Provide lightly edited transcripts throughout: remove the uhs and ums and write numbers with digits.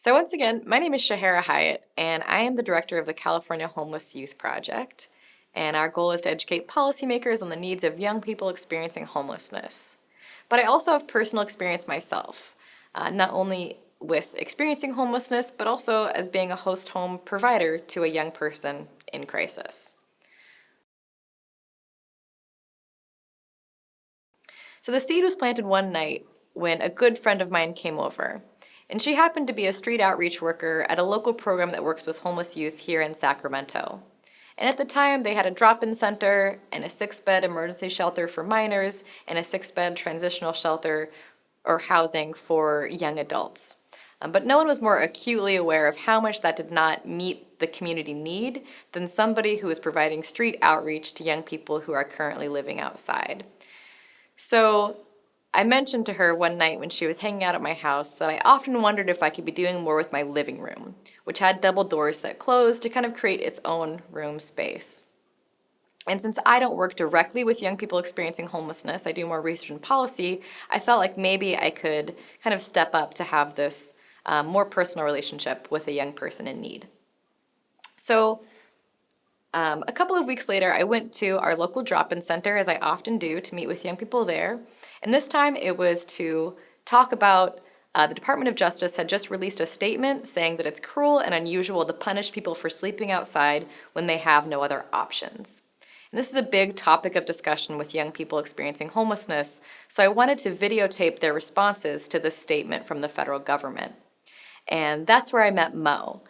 So once again, my name is Shahara Hyatt, and I am the director of the California Homeless Youth Project. And our goal is to educate policymakers on the needs of young people experiencing homelessness. But I also have personal experience myself, not only with experiencing homelessness, but also as being a host home provider to a young person in crisis. So the seed was planted one night when a good friend of mine came over. And she happened to be a street outreach worker at a local program that works with homeless youth here in Sacramento. And at the time, they had a drop-in center and a 6-bed emergency shelter for minors and a 6-bed transitional shelter or housing for young adults. But no one was more acutely aware of how much that did not meet the community need than somebody who was providing street outreach to young people who are currently living outside. So I mentioned to her one night when she was hanging out at my house that I often wondered if I could be doing more with my living room, which had double doors that closed to kind of create its own room space. And since I don't work directly with young people experiencing homelessness, I do more research and policy, I felt like maybe I could kind of step up to have this more personal relationship with a young person in need. So a couple of weeks later, I went to our local drop-in center, as I often do, to meet with young people there. And this time it was to talk about the Department of Justice had just released a statement saying that it's cruel and unusual to punish people for sleeping outside when they have no other options. And this is a big topic of discussion with young people experiencing homelessness, so I wanted to videotape their responses to this statement from the federal government. And that's where I met Mo,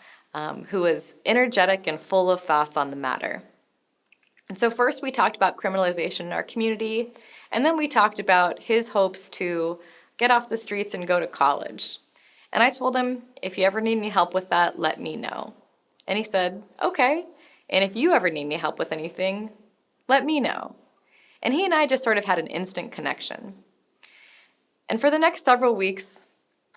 who was energetic and full of thoughts on the matter. And so first we talked about criminalization in our community, and then we talked about his hopes to get off the streets and go to college. And I told him, if you ever need any help with that, let me know. And he said, okay, and if you ever need any help with anything, let me know. And he and I just sort of had an instant connection. And for the next several weeks,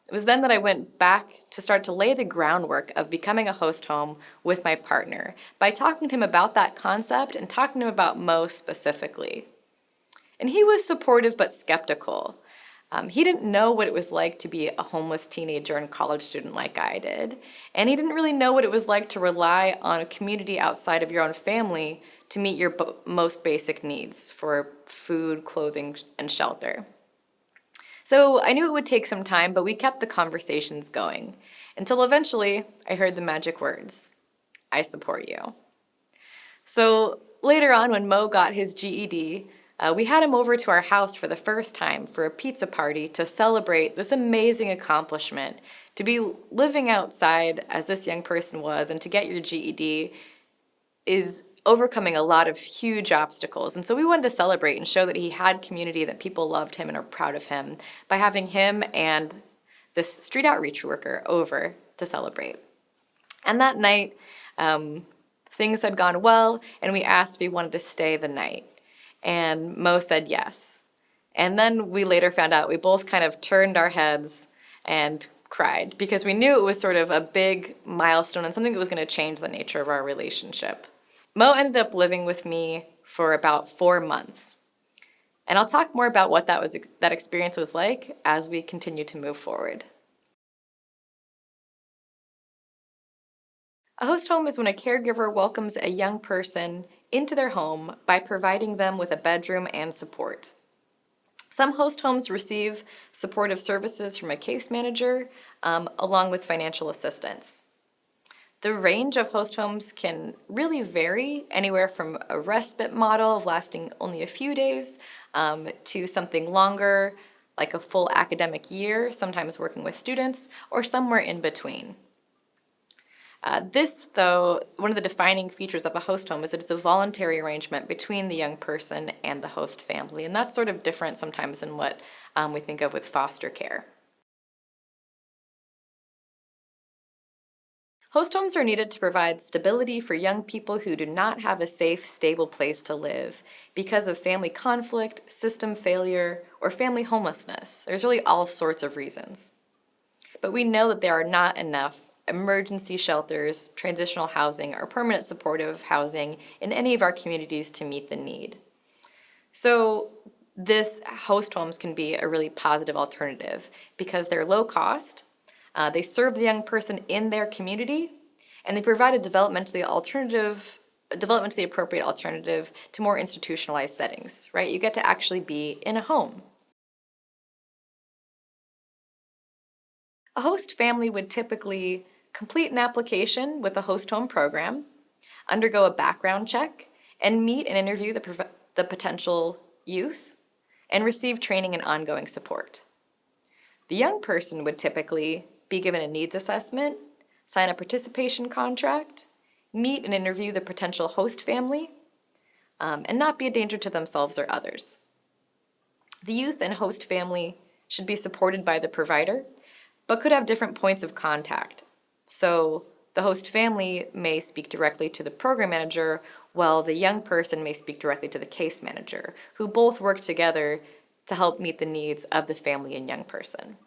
it was then that I went back to start to lay the groundwork of becoming a host home with my partner by talking to him about that concept and talking to him about Mo specifically. And he was supportive but skeptical. He didn't know what it was like to be a homeless teenager and college student like I did. And he didn't really know what it was like to rely on a community outside of your own family to meet your most basic needs for food, clothing, and shelter. So I knew it would take some time, but we kept the conversations going until eventually I heard the magic words, I support you. So later on, when Mo got his GED, we had him over to our house for the first time for a pizza party to celebrate this amazing accomplishment. To be living outside as this young person was and to get your GED is overcoming a lot of huge obstacles. And so we wanted to celebrate and show that he had community, that people loved him and are proud of him by having him and this street outreach worker over to celebrate. And that night, things had gone well, and we asked if he wanted to stay the night. And Mo said yes. And then we later found out we both kind of turned our heads and cried because we knew it was sort of a big milestone and something that was going to change the nature of our relationship. Mo ended up living with me for about 4 months. And I'll talk more about what that experience was like as we continue to move forward. A host home is when a caregiver welcomes a young person into their home by providing them with a bedroom and support. Some host homes receive supportive services from a case manager, along with financial assistance. The range of host homes can really vary, anywhere from a respite model of lasting only a few days to something longer, like a full academic year, sometimes working with students, or somewhere in between. This, though, one of the defining features of a host home is that it's a voluntary arrangement between the young person and the host family, and that's sort of different sometimes than what we think of with foster care. Host homes are needed to provide stability for young people who do not have a safe, stable place to live because of family conflict, system failure, or family homelessness. There's really all sorts of reasons. But we know that there are not enough emergency shelters, transitional housing, or permanent supportive housing in any of our communities to meet the need. So this host homes can be a really positive alternative because they're low cost, They serve the young person in their community, and they provide a developmentally appropriate alternative to more institutionalized settings, right? You get to actually be in a home. A host family would typically complete an application with a host home program, undergo a background check, and meet and interview the potential youth, and receive training and ongoing support. The young person would typically be given a needs assessment, sign a participation contract, meet and interview the potential host family, and not be a danger to themselves or others. The youth and host family should be supported by the provider, but could have different points of contact. So the host family may speak directly to the program manager, while the young person may speak directly to the case manager, who both work together to help meet the needs of the family and young person.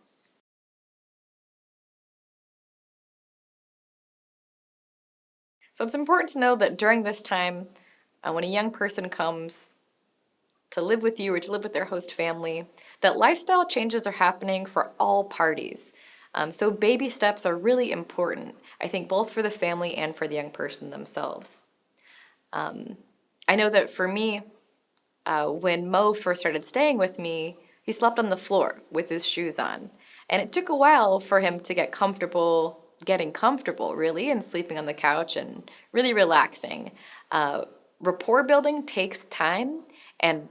So it's important to know that during this time, when a young person comes to live with you or to live with their host family, that lifestyle changes are happening for all parties. So baby steps are really important, I think, both for the family and for the young person themselves. I know that for me, when Mo first started staying with me, he slept on the floor with his shoes on. And it took a while for him to getting comfortable, really, and sleeping on the couch and really relaxing. Rapport building takes time, and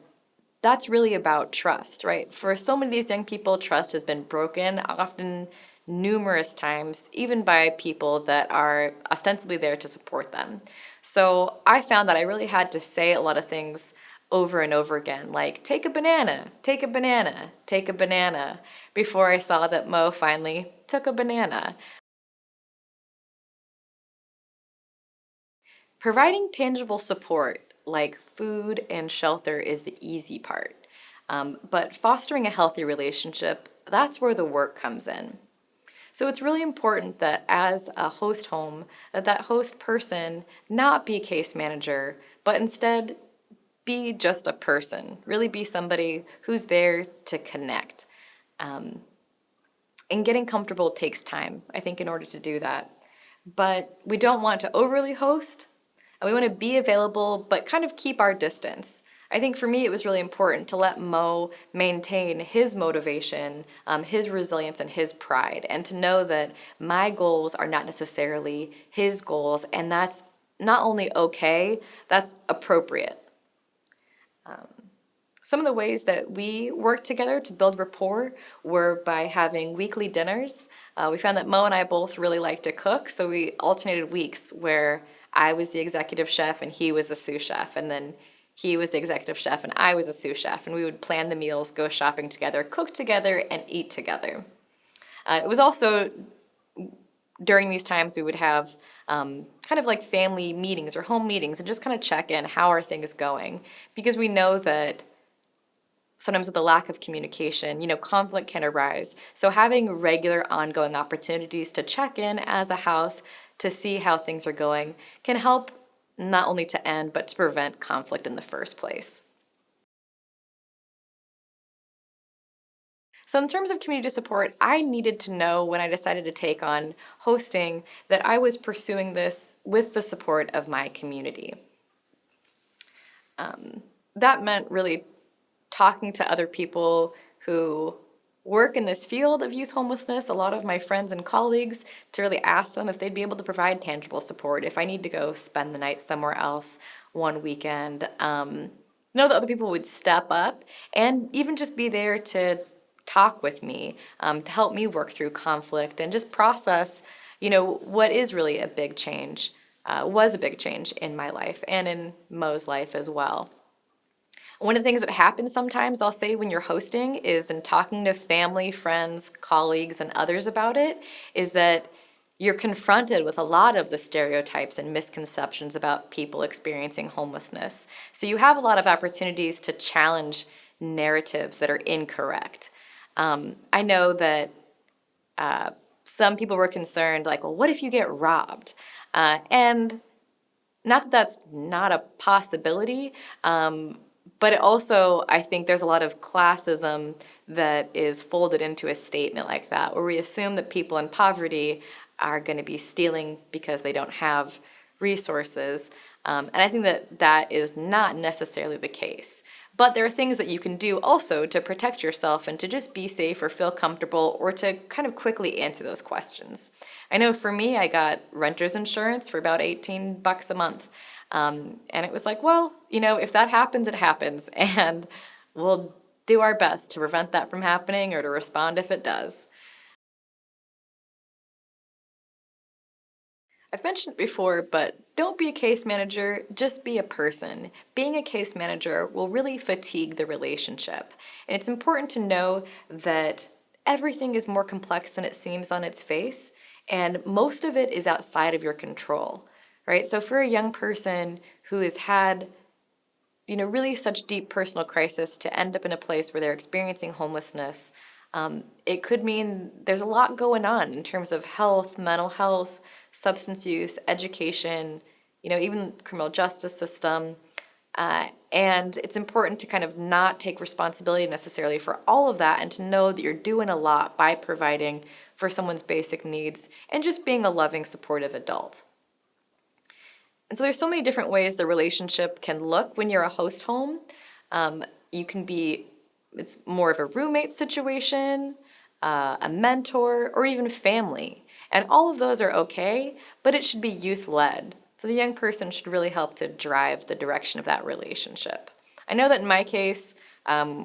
that's really about trust, right? For so many of these young people, trust has been broken, often numerous times, even by people that are ostensibly there to support them. So I found that I really had to say a lot of things over and over again, like, take a banana, take a banana, take a banana, before I saw that Mo finally took a banana. Providing tangible support like food and shelter is the easy part. But fostering a healthy relationship, that's where the work comes in. So it's really important that as a host home, that host person not be a case manager, but instead be just a person, really be somebody who's there to connect. And getting comfortable takes time, I think, in order to do that. But we don't want to overly host, and we want to be available, but kind of keep our distance. I think for me, it was really important to let Mo maintain his motivation, his resilience, and his pride, and to know that my goals are not necessarily his goals, and that's not only okay, that's appropriate. Some of the ways that we worked together to build rapport were by having weekly dinners. We found that Mo and I both really like to cook, so we alternated weeks where I was the executive chef and he was the sous chef, and then he was the executive chef and I was a sous chef, and we would plan the meals, go shopping together, cook together, and eat together. It was also during these times we would have kind of like family meetings or home meetings and just kind of check in, how are things going? Because we know that sometimes with the lack of communication, conflict can arise. So having regular ongoing opportunities to check in as a house to see how things are going can help not only to end, but to prevent conflict in the first place. So in terms of community support, I needed to know when I decided to take on hosting that I was pursuing this with the support of my community. That meant really talking to other people who work in this field of youth homelessness, a lot of my friends and colleagues, to really ask them if they'd be able to provide tangible support if I need to go spend the night somewhere else one weekend. Know that other people would step up and even just be there to talk with me, to help me work through conflict and just process, what is really a big change, was a big change in my life and in Mo's life as well. One of the things that happens sometimes, I'll say, when you're hosting is in talking to family, friends, colleagues, and others about it, is that you're confronted with a lot of the stereotypes and misconceptions about people experiencing homelessness. So you have a lot of opportunities to challenge narratives that are incorrect. I know that some people were concerned, like, well, what if you get robbed? And not that that's not a possibility, But it also, I think there's a lot of classism that is folded into a statement like that, where we assume that people in poverty are going to be stealing because they don't have resources. And I think that that is not necessarily the case. But there are things that you can do also to protect yourself and to just be safe or feel comfortable or to kind of quickly answer those questions. I know for me, I got renter's insurance for about $18 a month. And it was like, well, if that happens, it happens. And we'll do our best to prevent that from happening or to respond if it does. I've mentioned it before, but don't be a case manager, just be a person. Being a case manager will really fatigue the relationship. And it's important to know that everything is more complex than it seems on its face, and most of it is outside of your control, right? So for a young person who has had really such deep personal crisis to end up in a place where they're experiencing homelessness, it could mean there's a lot going on in terms of health, mental health, substance use, education, even criminal justice system. And it's important to kind of not take responsibility necessarily for all of that and to know that you're doing a lot by providing for someone's basic needs and just being a loving, supportive adult. And so there's so many different ways the relationship can look when you're a host home. You can be, it's more of a roommate situation, a mentor, or even family. And all of those are okay, but it should be youth-led. So the young person should really help to drive the direction of that relationship. I know that in my case,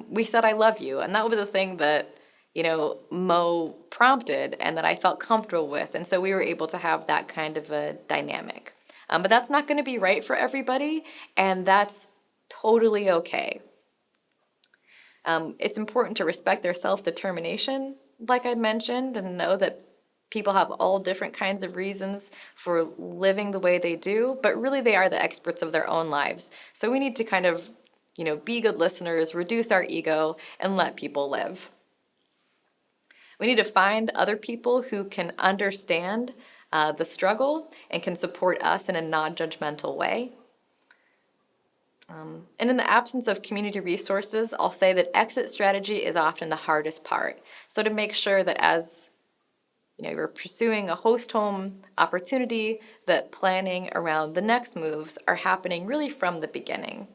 we said I love you, and that was a thing that Mo prompted and that I felt comfortable with. And so we were able to have that kind of a dynamic. But that's not going to be right for everybody, and that's totally okay. It's important to respect their self-determination, like I mentioned, and know that people have all different kinds of reasons for living the way they do, but really they are the experts of their own lives. So we need to kind of, be good listeners, reduce our ego, and let people live. We need to find other people who can understand the struggle and can support us in a non-judgmental way. And in the absence of community resources, I'll say that exit strategy is often the hardest part. So to make sure that as you're pursuing a host home opportunity, that planning around the next moves are happening really from the beginning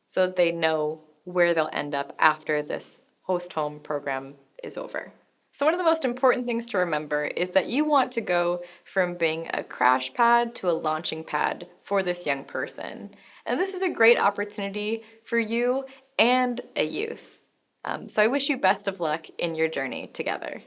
so that they know where they'll end up after this host home program is over. So one of the most important things to remember is that you want to go from being a crash pad to a launching pad for this young person. And this is a great opportunity for you and a youth. So I wish you best of luck in your journey together.